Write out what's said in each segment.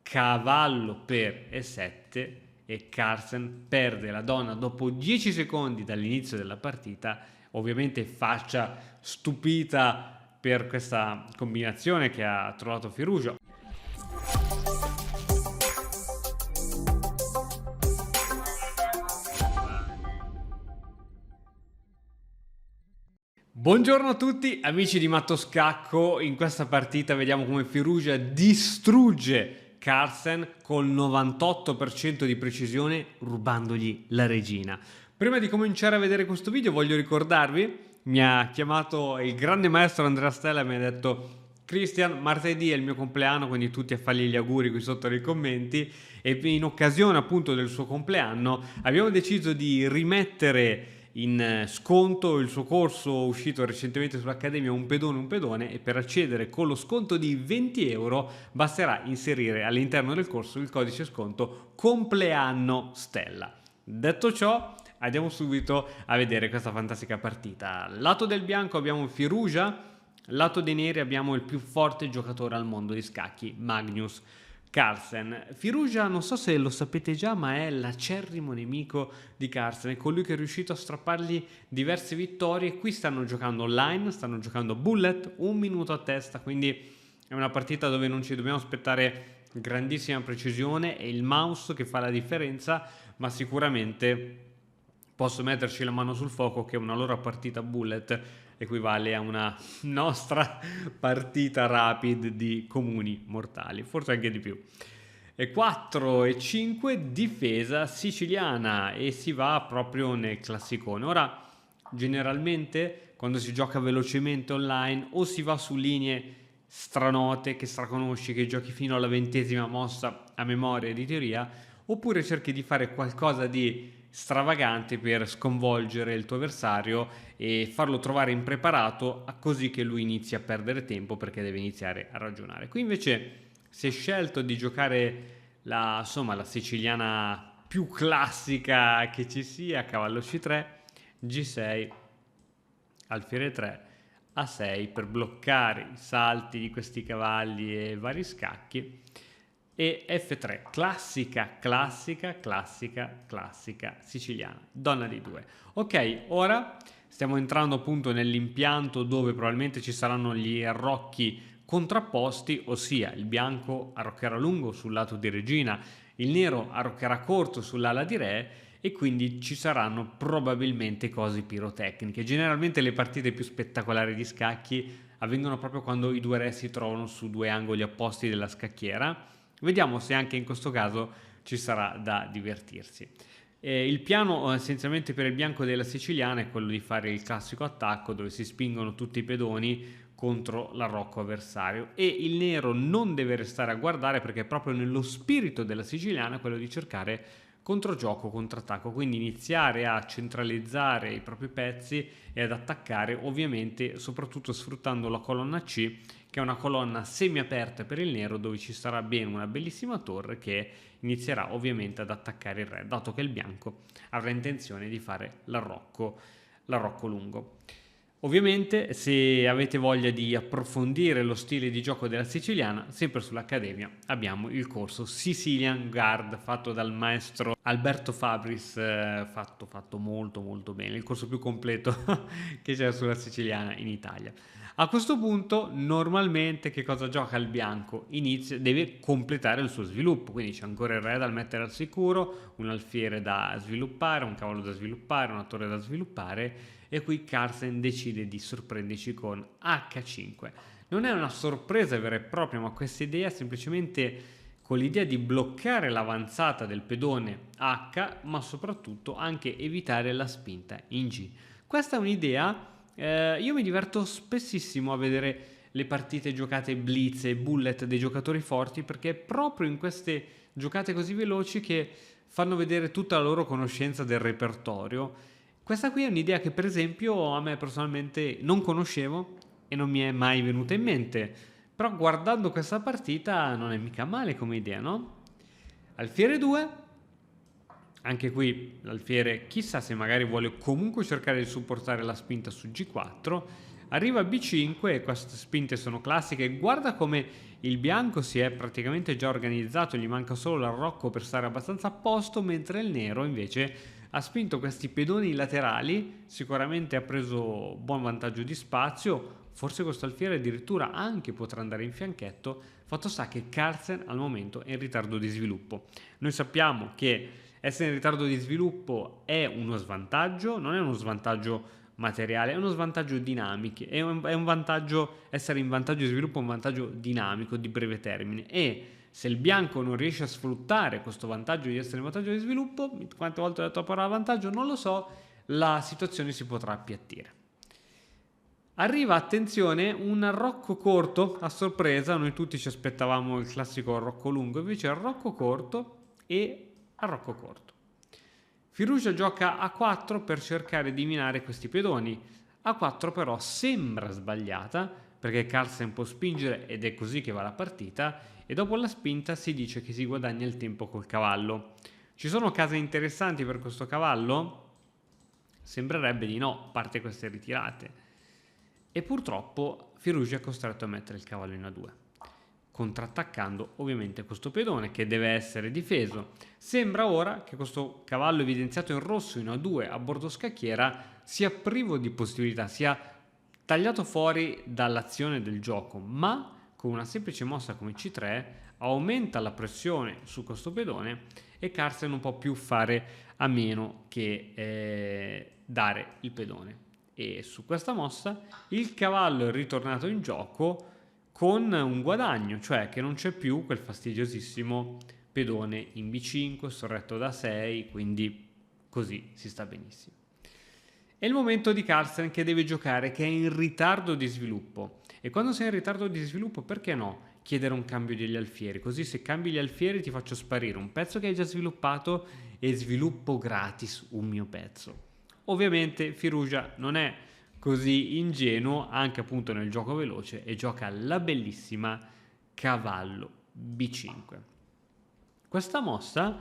cavallo per E7 e Carlsen perde la donna dopo 10 secondi dall'inizio della partita, ovviamente faccia stupita per questa combinazione che ha trovato Firouzja. Buongiorno a tutti amici di Matto Scacco, in questa partita vediamo come Firouzja distrugge Carlsen col 98% di precisione rubandogli la regina. Prima di cominciare a vedere questo video voglio ricordarvi, mi ha chiamato il grande maestro Andrea Stella e mi ha detto: Christian, martedì è il mio compleanno, quindi tutti a fargli gli auguri qui sotto nei commenti, e in occasione appunto del suo compleanno abbiamo deciso di rimettere in sconto il suo corso uscito recentemente sull'Accademia Un pedone, e per accedere con lo sconto di 20 euro basterà inserire all'interno del corso il codice sconto compleanno Stella. Detto ciò, andiamo subito a vedere questa fantastica partita. Lato del bianco abbiamo Firouzja, lato dei neri abbiamo il più forte giocatore al mondo di scacchi, Magnus Carlsen. Firouzja, non so se lo sapete già, ma è l'acerrimo nemico di Carlsen, è colui che è riuscito a strappargli diverse vittorie. Qui stanno giocando online, stanno giocando bullet, 1 minuto a testa, quindi è una partita dove non ci dobbiamo aspettare grandissima precisione, è il mouse che fa la differenza, ma sicuramente posso metterci la mano sul fuoco che una loro partita bullet equivale a una nostra partita rapid di comuni mortali, forse anche di più. E 4 e 5 difesa siciliana, e si va proprio nel classicone. Ora, generalmente quando si gioca velocemente online o si va su linee stranote che straconosci, che giochi fino alla 20ª mossa a memoria di teoria, oppure cerchi di fare qualcosa di stravagante per sconvolgere il tuo avversario e farlo trovare impreparato, così che lui inizi a perdere tempo perché deve iniziare a ragionare. Qui invece si è scelto di giocare la siciliana più classica che ci sia: cavallo C3, G6, alfiere 3, A6 per bloccare i salti di questi cavalli e vari scacchi, e F3, classica siciliana, donna di 2. Ok, ora stiamo entrando appunto nell'impianto dove probabilmente ci saranno gli arrocchi contrapposti, ossia il bianco arroccherà lungo sul lato di regina, il nero arroccherà corto sull'ala di re, e quindi ci saranno probabilmente cose pirotecniche. Generalmente le partite più spettacolari di scacchi avvengono proprio quando i due re si trovano su due angoli opposti della scacchiera. Vediamo se anche in questo caso ci sarà da divertirsi. Il piano essenzialmente per il bianco della siciliana è quello di fare il classico attacco dove si spingono tutti i pedoni contro l'arrocco avversario, e il nero non deve restare a guardare perché è proprio nello spirito della siciliana quello di cercare controgioco, contrattacco, quindi iniziare a centralizzare i propri pezzi e ad attaccare, ovviamente soprattutto sfruttando la colonna C, che è una colonna semi aperta per il nero, dove ci sarà ben una bellissima torre che inizierà ovviamente ad attaccare il re, dato che il bianco avrà intenzione di fare l'arrocco lungo. Ovviamente, se avete voglia di approfondire lo stile di gioco della siciliana, sempre sull'Accademia abbiamo il corso Sicilian Guard fatto dal maestro Alberto Fabris, fatto molto bene, il corso più completo che c'è sulla siciliana in Italia. A questo punto normalmente che cosa gioca il bianco? Deve completare il suo sviluppo, quindi c'è ancora il re da mettere al sicuro, un alfiere da sviluppare, un cavallo da sviluppare, una torre da sviluppare, e qui Carlsen decide di sorprenderci con H5. Non è una sorpresa vera e propria, ma questa idea semplicemente con l'idea di bloccare l'avanzata del pedone H, ma soprattutto anche evitare la spinta in G. Questa è un'idea, io mi diverto spessissimo a vedere le partite giocate blitz e bullet dei giocatori forti, perché è proprio in queste giocate così veloci che fanno vedere tutta la loro conoscenza del repertorio. Questa qui è un'idea che per esempio a me personalmente non conoscevo e non mi è mai venuta in mente, però guardando questa partita non è mica male come idea, no? Alfiere 2, anche qui l'alfiere chissà se magari vuole comunque cercare di supportare la spinta su G4, arriva B5 e queste spinte sono classiche. Guarda come il bianco si è praticamente già organizzato, gli manca solo l'arrocco per stare abbastanza a posto, mentre il nero invece ha spinto questi pedoni laterali, sicuramente ha preso buon vantaggio di spazio, forse questo alfiere addirittura anche potrà andare in fianchetto, fatto sta che Carlsen al momento è in ritardo di sviluppo. Noi sappiamo che essere in ritardo di sviluppo è uno svantaggio, non è uno svantaggio materiale, è uno svantaggio dinamico, è un vantaggio, essere in vantaggio di sviluppo è un vantaggio dinamico di breve termine, e se il bianco non riesce a sfruttare questo vantaggio di essere in vantaggio di sviluppo, quante volte ho detto la parola vantaggio, non lo so, la situazione si potrà appiattire. Arriva, attenzione, un arrocco corto a sorpresa, noi tutti ci aspettavamo il classico arrocco lungo, invece arrocco corto e arrocco corto. Firugia gioca a 4 per cercare di minare questi pedoni. A 4 però sembra sbagliata, perché Carlsen può spingere ed è così che va la partita, e dopo la spinta si dice che si guadagna il tempo col cavallo. Ci sono case interessanti per questo cavallo? Sembrerebbe di no, a parte queste ritirate. E purtroppo Firugia è costretto a mettere il cavallo in A2, contrattaccando ovviamente questo pedone che deve essere difeso. Sembra ora che questo cavallo evidenziato in rosso in A2 a bordo scacchiera sia privo di possibilità, sia tagliato fuori dall'azione del gioco, ma con una semplice mossa come C3 aumenta la pressione su questo pedone e Carlsen non può più fare a meno che dare il pedone. E su questa mossa il cavallo è ritornato in gioco con un guadagno, cioè che non c'è più quel fastidiosissimo pedone in B5 sorretto da 6, quindi così si sta benissimo. È il momento di Carlsen che deve giocare, che è in ritardo di sviluppo, e quando sei in ritardo di sviluppo perché no chiedere un cambio degli alfieri, così se cambi gli alfieri ti faccio sparire un pezzo che hai già sviluppato e sviluppo gratis un mio pezzo. Ovviamente Firugia non è così ingenuo, anche appunto nel gioco veloce, e gioca la bellissima cavallo B5. Questa mossa,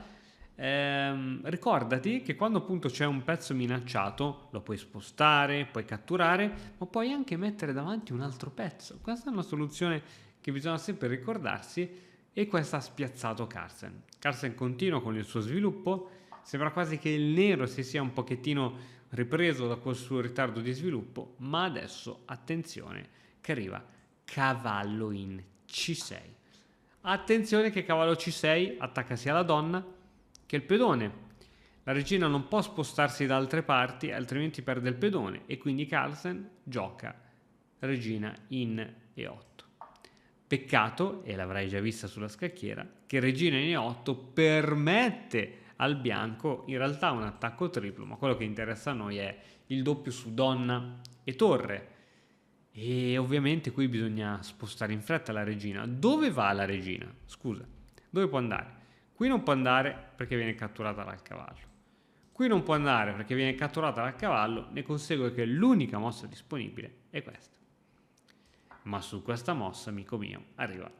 ricordati che quando appunto c'è un pezzo minacciato lo puoi spostare, puoi catturare, ma puoi anche mettere davanti un altro pezzo. Questa è una soluzione che bisogna sempre ricordarsi, e questa ha spiazzato Carlsen. Carlsen continua con il suo sviluppo, sembra quasi che il nero si sia un pochettino ripreso da quel suo ritardo di sviluppo, ma adesso attenzione che arriva cavallo in C6. Attenzione che cavallo C6 attacca sia la donna che il pedone. La regina non può spostarsi da altre parti, altrimenti perde il pedone, e quindi Carlsen gioca regina in E8. Peccato, e l'avrai già vista sulla scacchiera, che regina in E8 permette al bianco in realtà un attacco triplo, ma quello che interessa a noi è il doppio su donna e torre, e ovviamente qui bisogna spostare in fretta la regina. Dove va la regina? Scusa, dove può andare? Qui non può andare perché viene catturata dal cavallo, qui non può andare perché viene catturata dal cavallo, ne consegue che l'unica mossa disponibile è questa. Ma su questa mossa, amico mio, arriva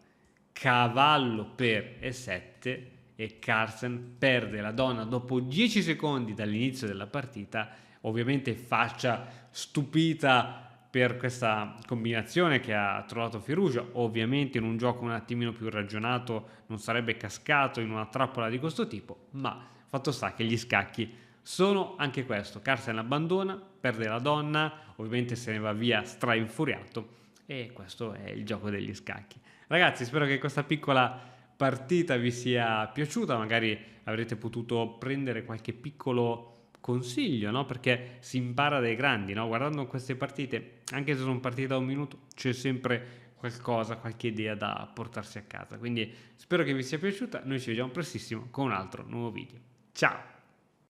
cavallo per E7 e Carlsen perde la donna dopo 10 secondi dall'inizio della partita, ovviamente faccia stupita per questa combinazione che ha trovato Firugia. Ovviamente in un gioco un attimino più ragionato non sarebbe cascato in una trappola di questo tipo, ma fatto sta che gli scacchi sono anche questo. Carlsen abbandona, perde la donna, ovviamente se ne va via strainfuriato, e questo è il gioco degli scacchi. Ragazzi, spero che questa piccola partita vi sia piaciuta, magari avrete potuto prendere qualche piccolo consiglio, no? Perché si impara dai grandi, no? Guardando queste partite, anche se sono partite da un minuto, c'è sempre qualcosa, qualche idea da portarsi a casa. Quindi spero che vi sia piaciuta, noi ci vediamo prestissimo con un altro nuovo video. Ciao!